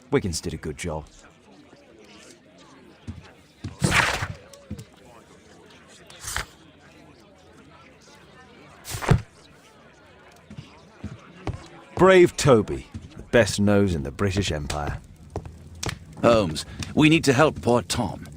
Wiggins did a good job. Brave Toby, the best nose in the British Empire. Holmes, we need to help poor Tom.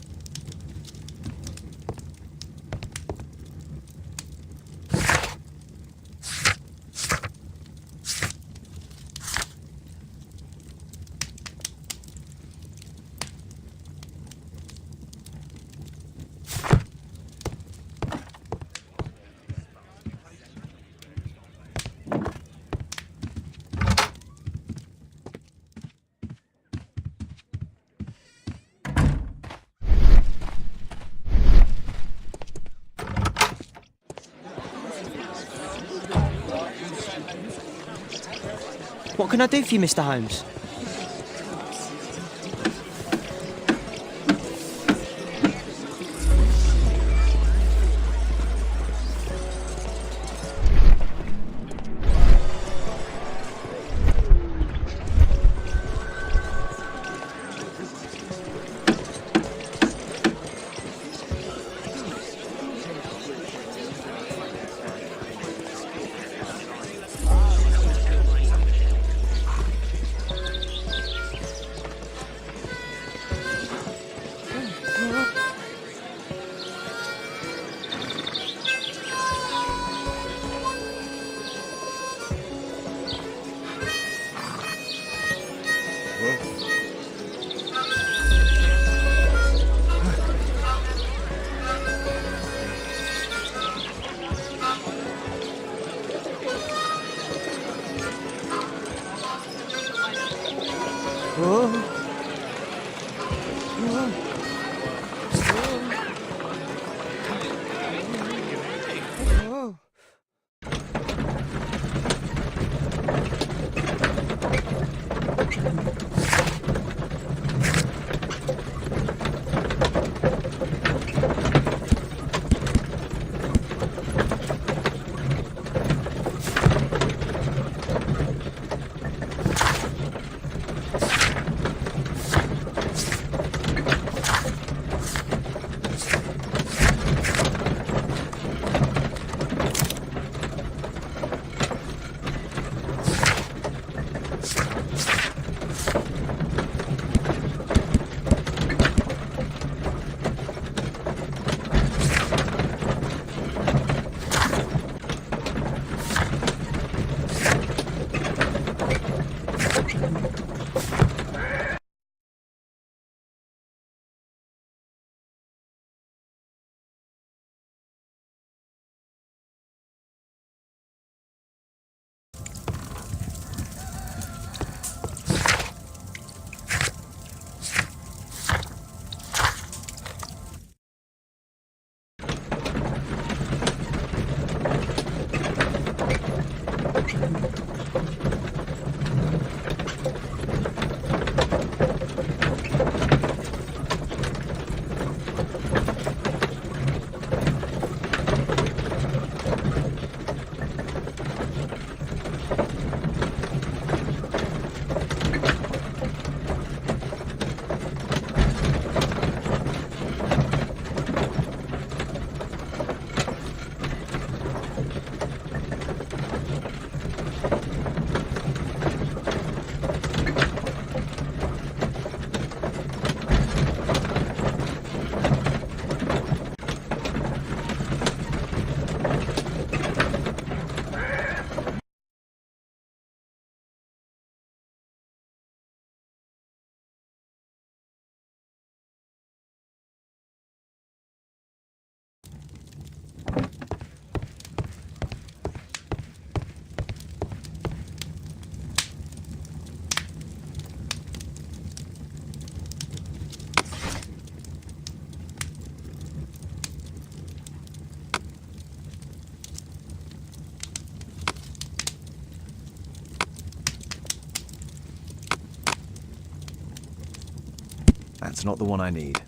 What can I do for you, Mr. Holmes? That's not the one I need.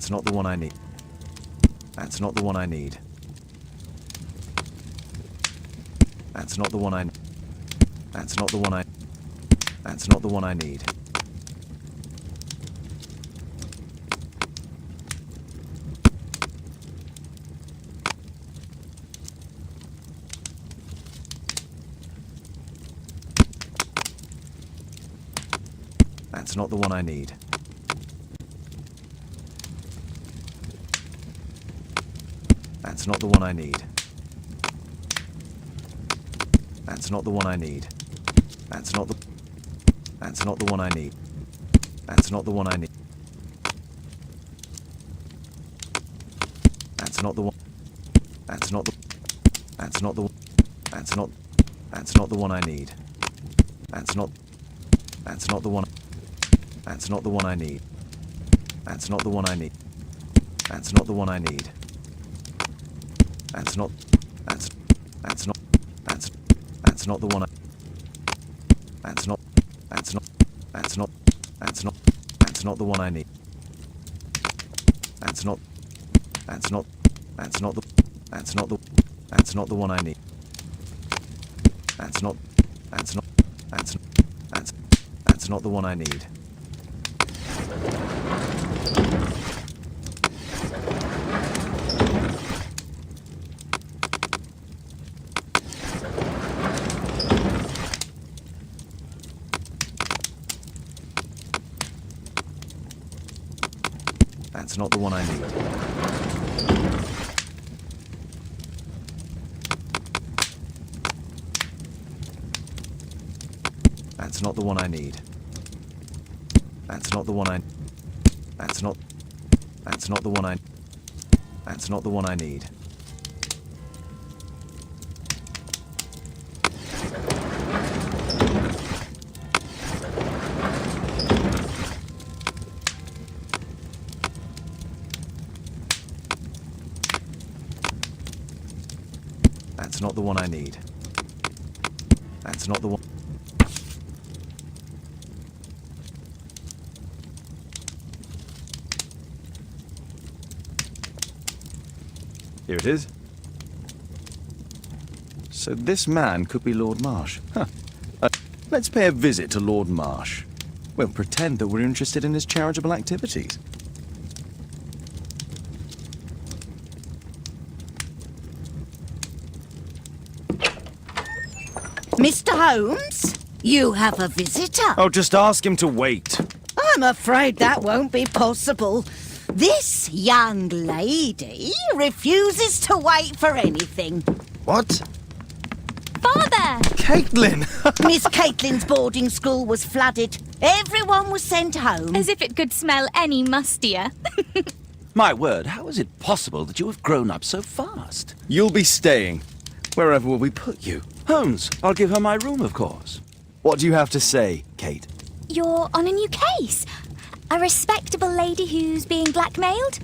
That's not the one I need. That's not the one I need. That's not the one I... That's not the one I... That's not the one I need. That's not the one I need. That's not the one I need. That's not the one I need. That's not the... That's not the one I need. That's not the one I need. That's not the one... That's not the... That's not the... That's not... That's not the one I need. That's not... That's not the one... That's not the one I need. That's not the one I need. That's not the one I need. That's not... That's not... That's not the one I... That's not... That's not... That's not... That's not... That's not the one I need. That's not... That's not... That's not the... That's not the... That's not the one I need. That's not... That's not... That's not the one I need. That's not the one I need. That's not the one I need. That's not the one I... That's not... That's not the one I... That's not the one I need. That's not the one I need. That's not the one... Here it is. So this man could be Lord Marsh. Huh. Let's pay a visit to Lord Marsh. We'll pretend that we're interested in his charitable activities. Mr. Holmes, you have a visitor. Oh, just ask him to wait. I'm afraid that won't be possible. This young lady refuses to wait for anything. What? Father! Caitlin! Miss Caitlin's boarding school was flooded. Everyone was sent home. As if it could smell any mustier. My word, how is it possible that you have grown up so fast? You'll be staying. Wherever will we put you? Holmes, I'll give her my room, of course. What do you have to say, Kate? You're on a new case. A respectable lady who's being blackmailed?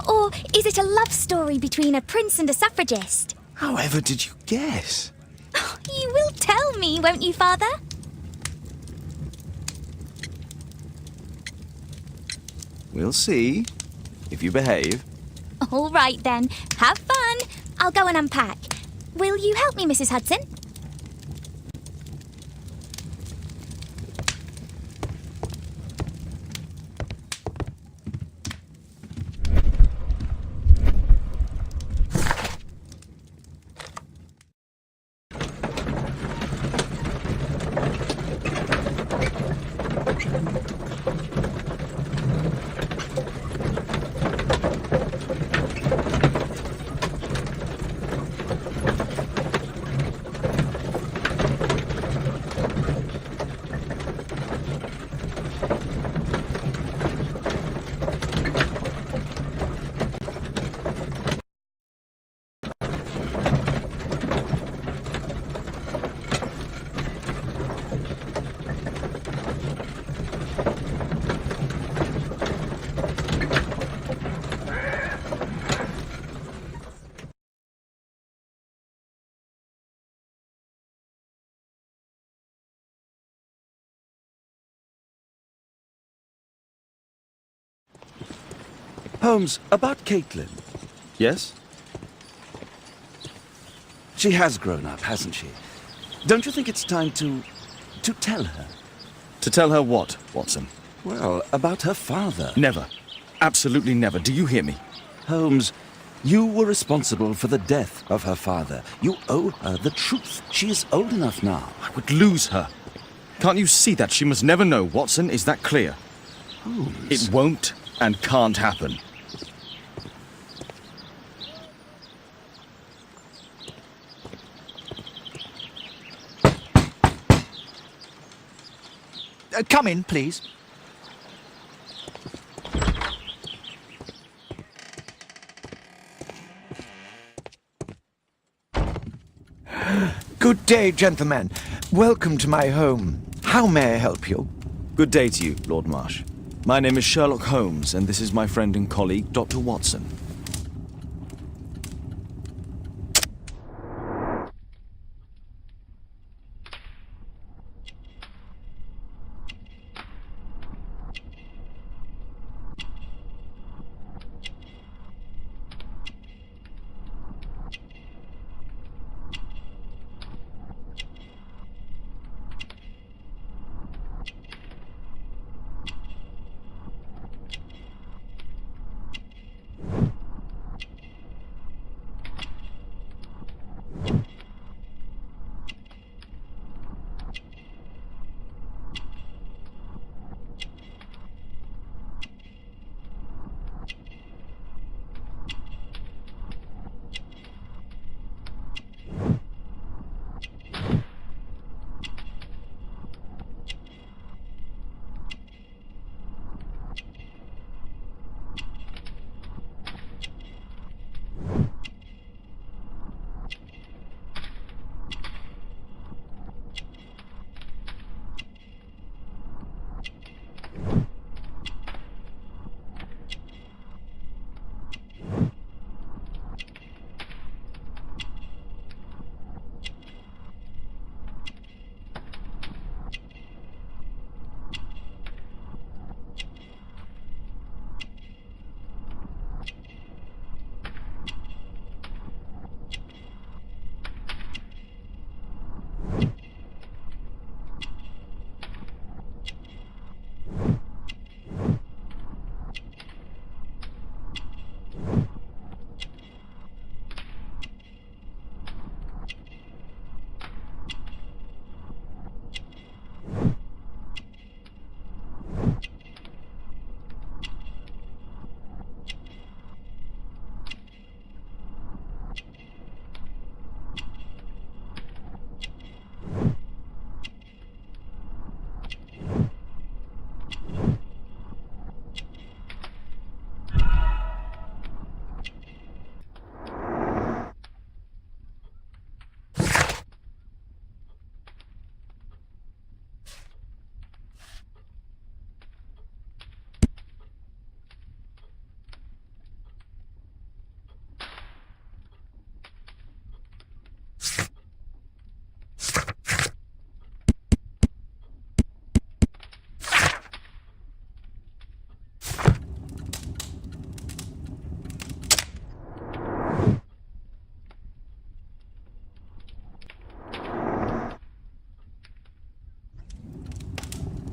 Or is it a love story between a prince and a suffragist? However did you guess? You will tell me, won't you, Father? We'll see. If you behave. All right, then. Have fun. I'll go and unpack. Will you help me, Mrs. Hudson? Holmes, about Caitlin. Yes? She has grown up, hasn't she? Don't you think it's time to tell her? To tell her what, Watson? Well, about her father. Never. Absolutely never. Do you hear me? Holmes, you were responsible for the death of her father. You owe her the truth. She is old enough now. I would lose her. Can't you see that? She must never know, Watson. Is that clear? Holmes. It won't and can't happen. Come in, please. Good day, gentlemen. Welcome to my home. How may I help you? Good day to you, Lord Marsh. My name is Sherlock Holmes, and this is my friend and colleague, Dr. Watson.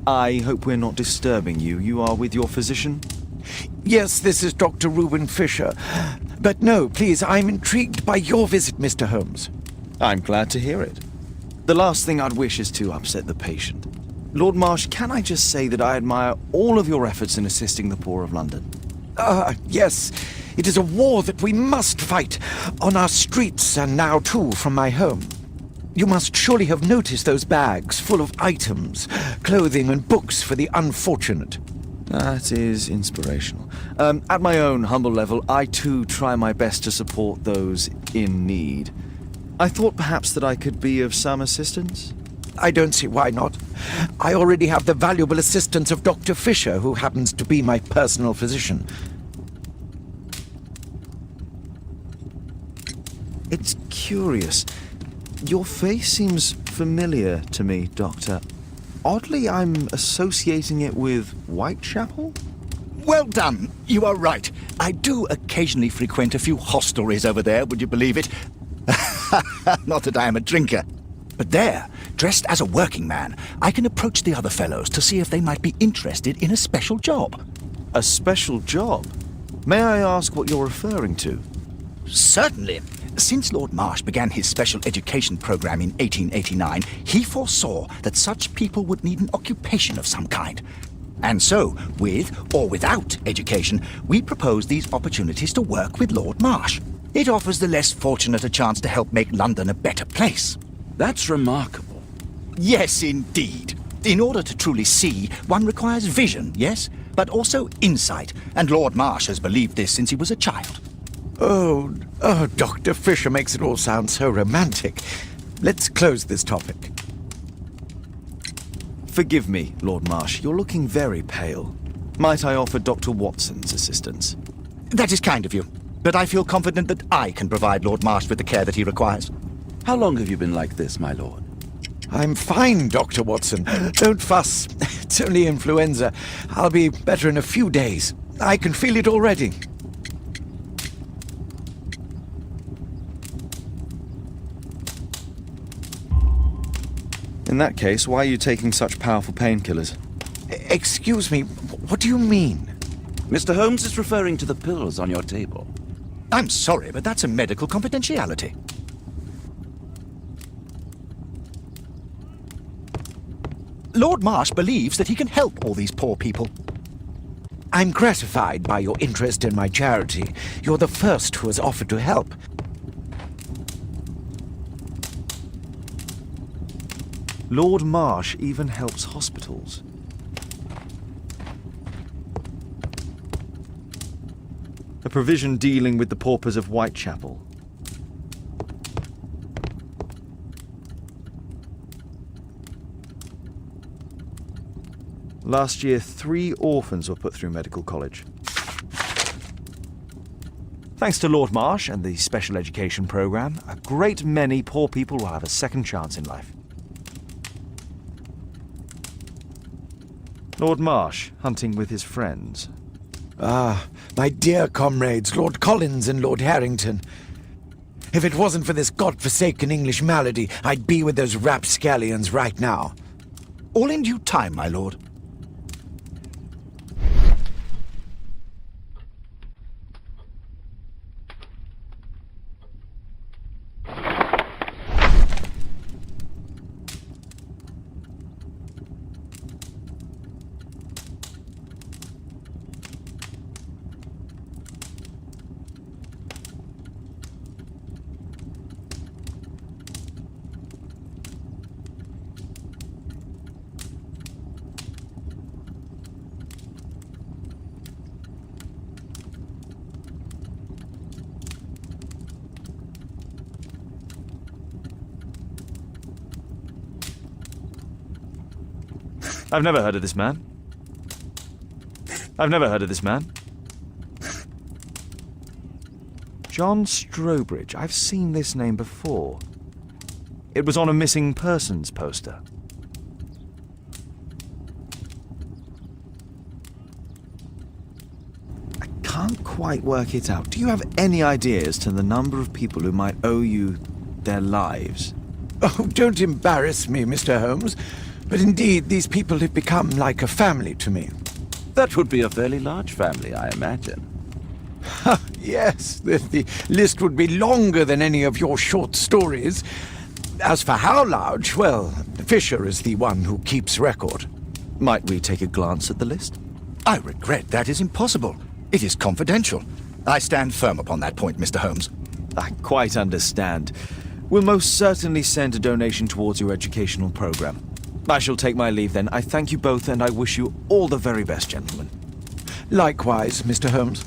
I hope we're not disturbing you. You are with your physician? Yes, this is Dr. Reuben Fisher. But no, please, I'm intrigued by your visit, Mr. Holmes. I'm glad to hear it. The last thing I'd wish is to upset the patient. Lord Marsh, can I just say that I admire all of your efforts in assisting the poor of London? Yes. It is a war that we must fight, on our streets and now, too, from my home. You must surely have noticed those bags full of items, clothing and books for the unfortunate. That is inspirational. At my own humble level, I too try my best to support those in need. I thought perhaps that I could be of some assistance. I don't see why not. I already have the valuable assistance of Dr. Fisher, who happens to be my personal physician. It's curious. Your face seems familiar to me, Doctor. Oddly, I'm associating it with Whitechapel? Well done. You are right. I do occasionally frequent a few hostelries over there, would you believe it? Not that I am a drinker. But there, dressed as a working man, I can approach the other fellows to see if they might be interested in a special job. A special job? May I ask what you're referring to? Certainly. Since Lord Marsh began his special education program in 1889, he foresaw that such people would need an occupation of some kind. And so, with or without education, we propose these opportunities to work with Lord Marsh. It offers the less fortunate a chance to help make London a better place. That's remarkable. Yes, indeed. In order to truly see, one requires vision, yes? But also insight, and Lord Marsh has believed this since he was a child. Oh, Dr. Fisher makes it all sound so romantic. Let's close this topic. Forgive me, Lord Marsh. You're looking very pale. Might I offer Dr. Watson's assistance? That is kind of you, but I feel confident that I can provide Lord Marsh with the care that he requires. How long have you been like this, my lord? I'm fine, Dr. Watson. Don't fuss. It's only influenza. I'll be better in a few days. I can feel it already. In that case, why are you taking such powerful painkillers? Excuse me, what do you mean? Mr. Holmes is referring to the pills on your table. I'm sorry, but that's a medical confidentiality. Lord Marsh believes that he can help all these poor people. I'm gratified by your interest in my charity. You're the first who has offered to help. Lord Marsh even helps hospitals. A provision dealing with the paupers of Whitechapel. Last year, 3 orphans were put through medical college. Thanks to Lord Marsh and the special education program, a great many poor people will have a second chance in life. Lord Marsh, hunting with his friends. Ah, my dear comrades, Lord Collins and Lord Harrington. If it wasn't for this godforsaken English malady, I'd be with those rapscallions right now. All in due time, my lord. I've never heard of this man. John Strobridge. I've seen this name before. It was on a missing persons poster. I can't quite work it out. Do you have any idea as to the number of people who might owe you their lives? Oh, don't embarrass me, Mr. Holmes. But indeed, these people have become like a family to me. That would be a fairly large family, I imagine. Yes, the list would be longer than any of your short stories. As for how large, well, Fisher is the one who keeps record. Might we take a glance at the list? I regret that is impossible. It is confidential. I stand firm upon that point, Mr. Holmes. I quite understand. We'll most certainly send a donation towards your educational program. I shall take my leave then. I thank you both and I wish you all the very best, gentlemen. Likewise, Mr. Holmes.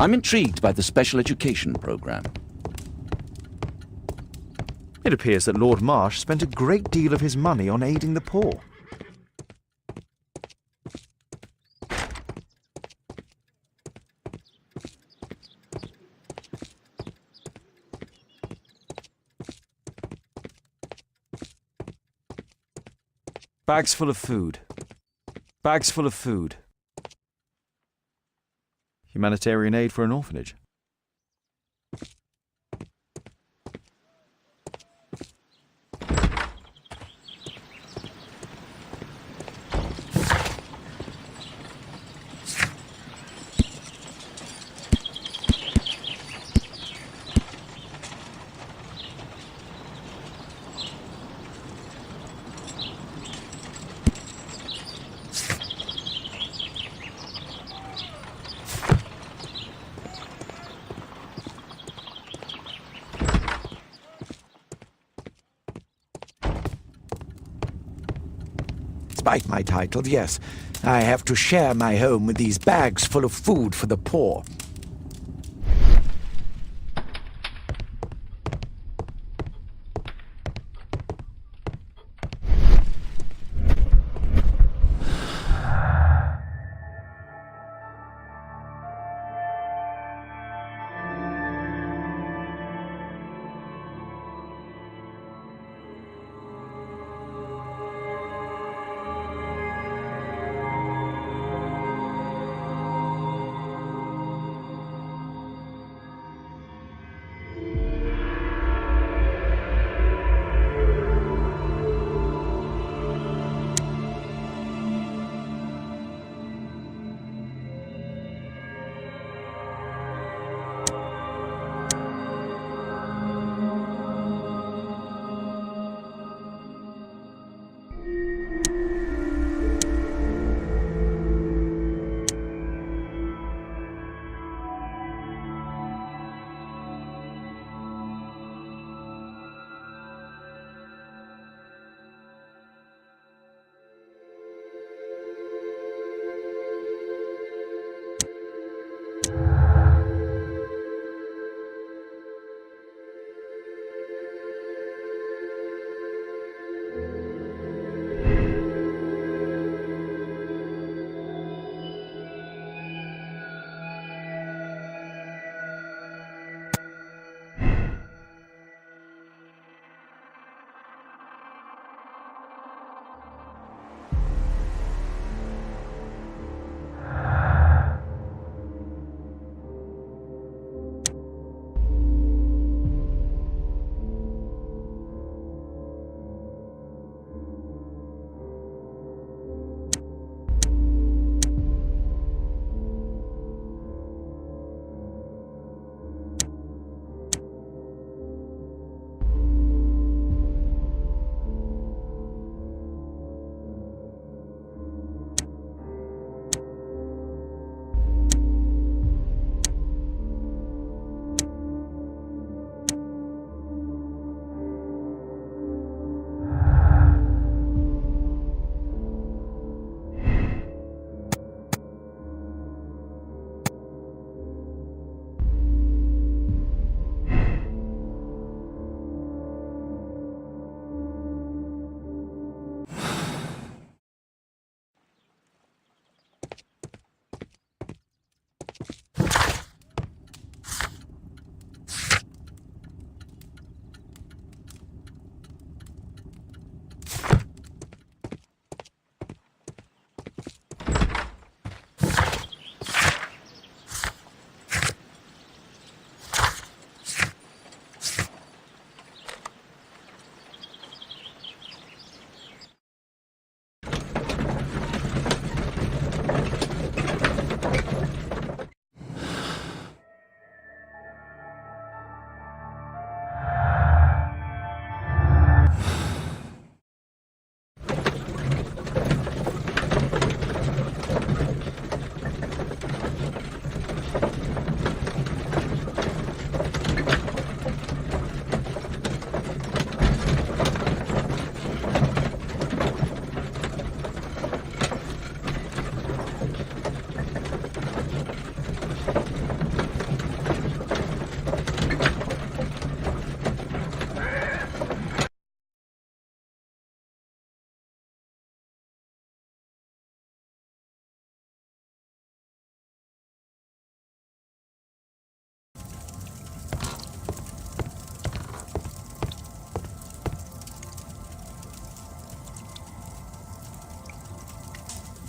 I'm intrigued by the special education program. It appears that Lord Marsh spent a great deal of his money on aiding the poor. Bags full of food. Bags full of food. Humanitarian aid for an orphanage. Despite my title, yes, I have to share my home with these bags full of food for the poor.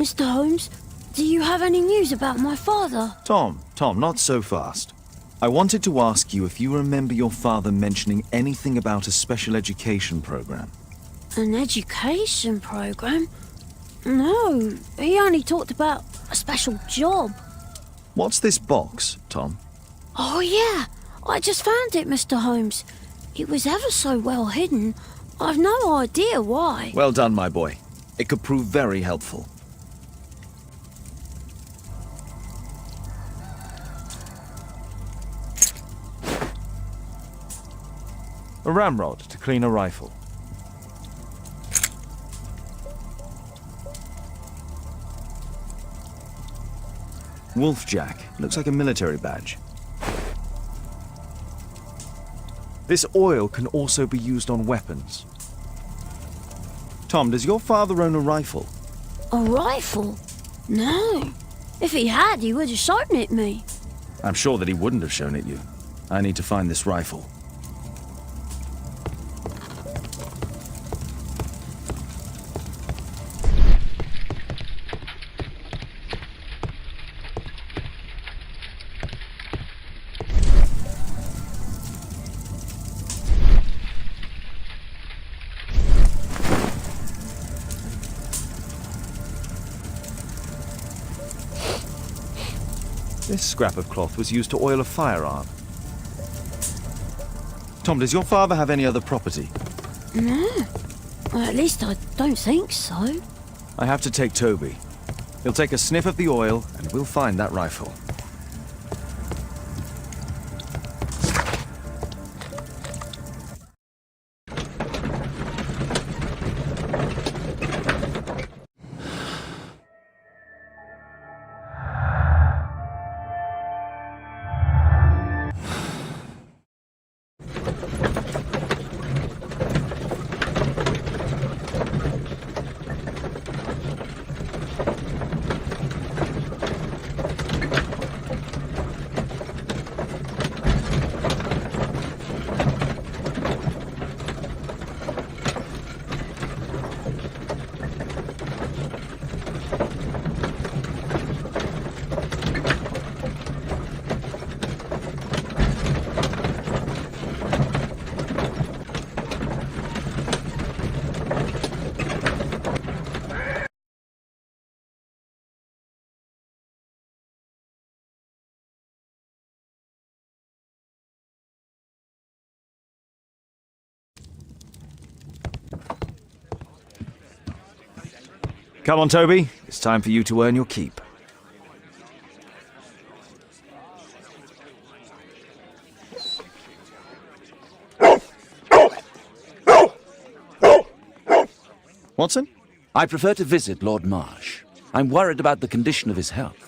Mr. Holmes, do you have any news about my father? Tom, not so fast. I wanted to ask you if you remember your father mentioning anything about a special education program. An education program? No, he only talked about a special job. What's this box, Tom? Oh yeah, I just found it, Mr. Holmes. It was ever so well hidden. I've no idea why. Well done, my boy. It could prove very helpful. A ramrod to clean a rifle. Wolfjack. Looks like a military badge. This oil can also be used on weapons. Tom, does your father own a rifle? A rifle? No. If he had, he would have shown it me. I'm sure that he wouldn't have shown it you. I need to find this rifle. This scrap of cloth was used to oil a firearm. Tom, does your father have any other property? No. Well, at least I don't think so. I have to take Toby. He'll take a sniff of the oil, and we'll find that rifle. Come on, Toby. It's time for you to earn your keep. Watson? I prefer to visit Lord Marsh. I'm worried about the condition of his health.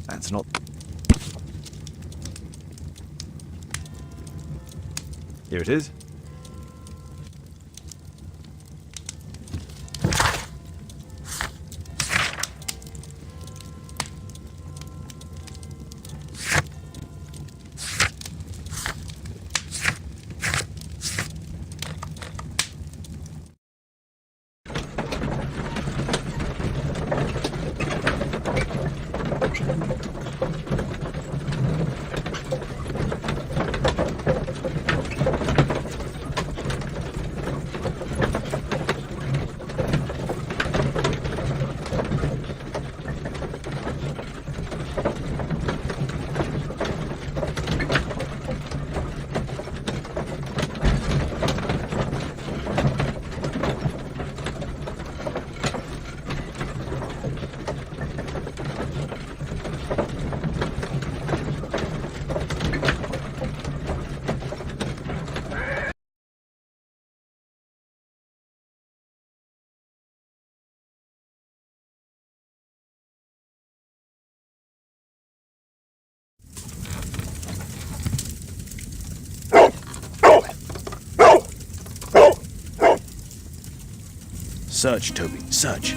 That's not... Here it is. Search, Toby, search.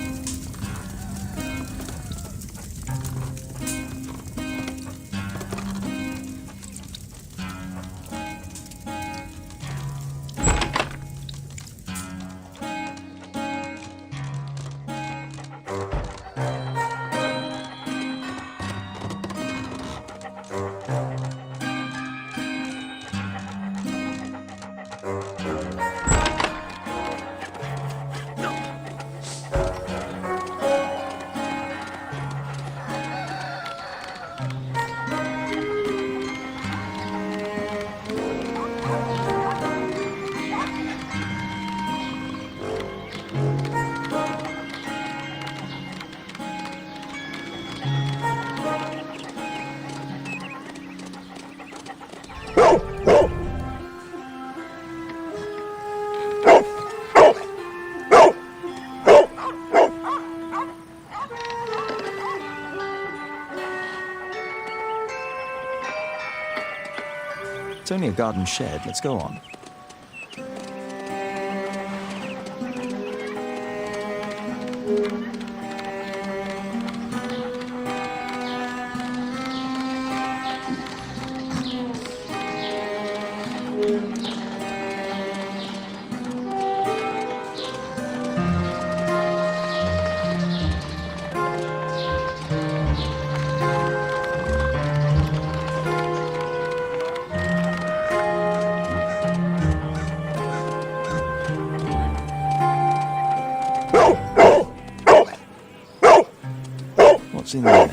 It's only a garden shed. Let's go on. What's in there?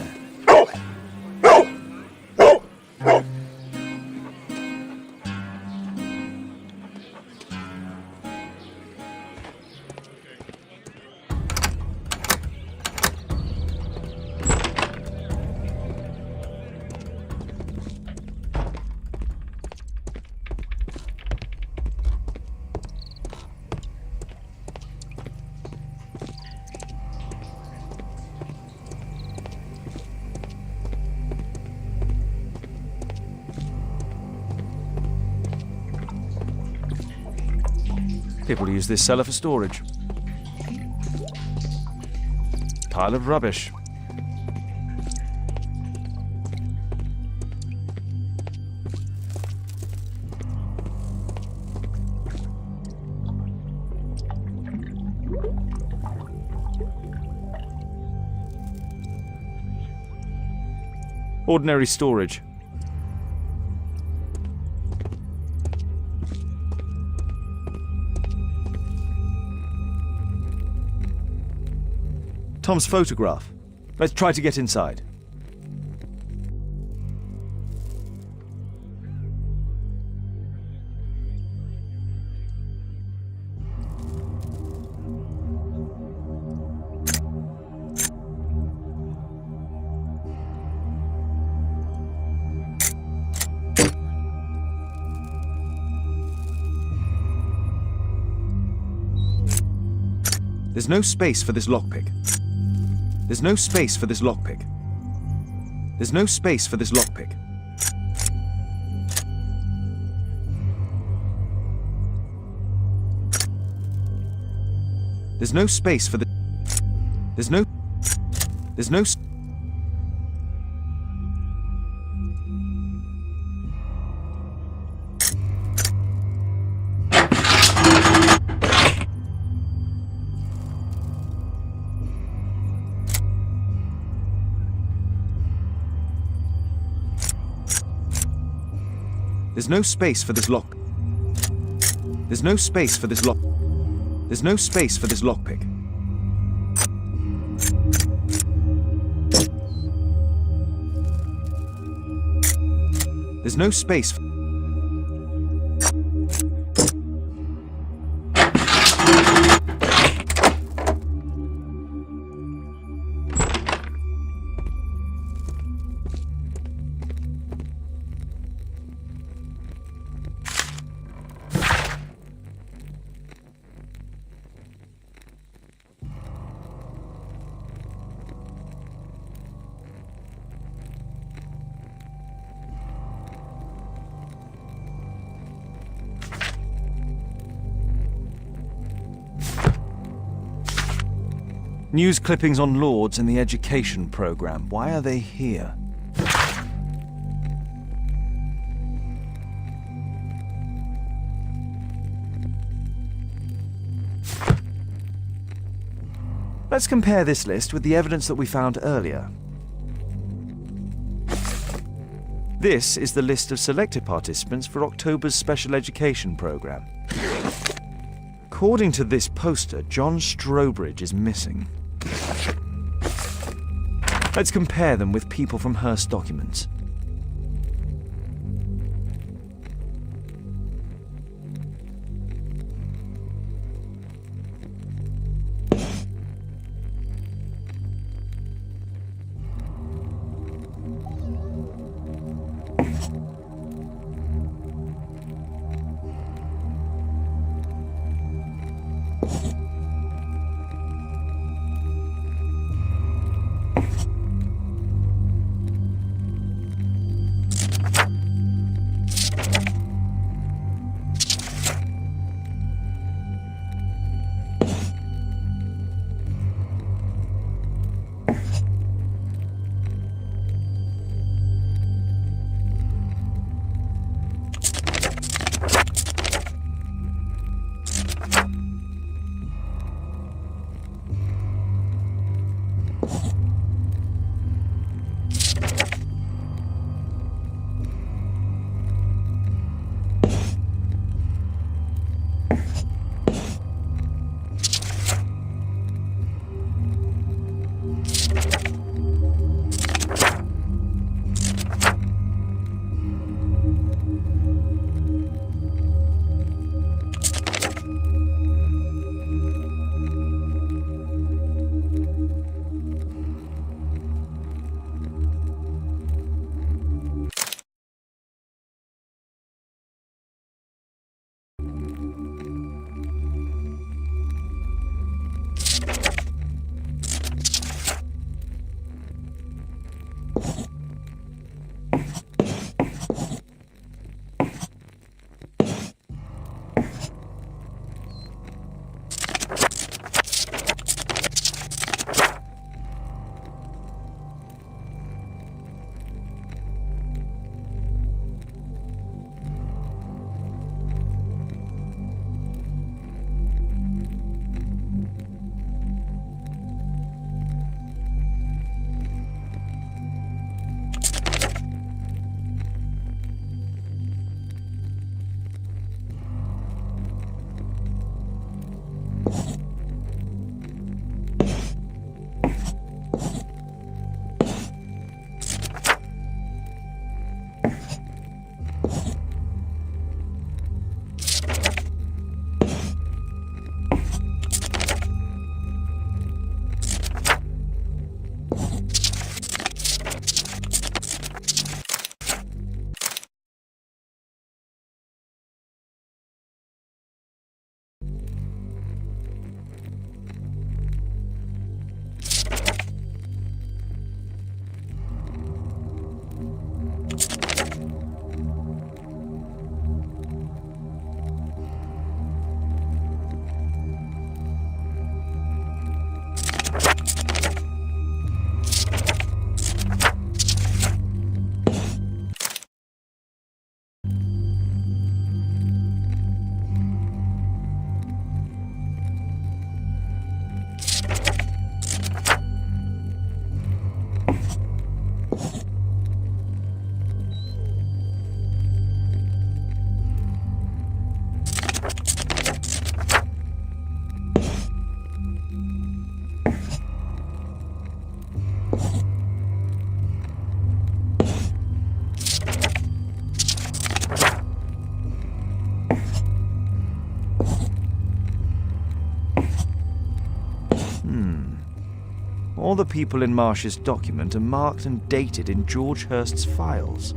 People use this cellar for storage. Pile of rubbish. Ordinary storage. Tom's photograph. Let's try to get inside. There's no space for this lockpick. There's no space for this lockpick. There's no space for this lockpick. There's no space for the... There's no... There's no... There's no space for this lock. There's no space for this lock. There's no space for this lockpick. There's no space for... News clippings on Lords in the education program. Why are they here? Let's compare this list with the evidence that we found earlier. This is the list of selected participants for October's special education program. According to this poster, John Strobridge is missing. Let's compare them with people from Hearst documents. All the people in Marsh's document are marked and dated in George Hurst's files.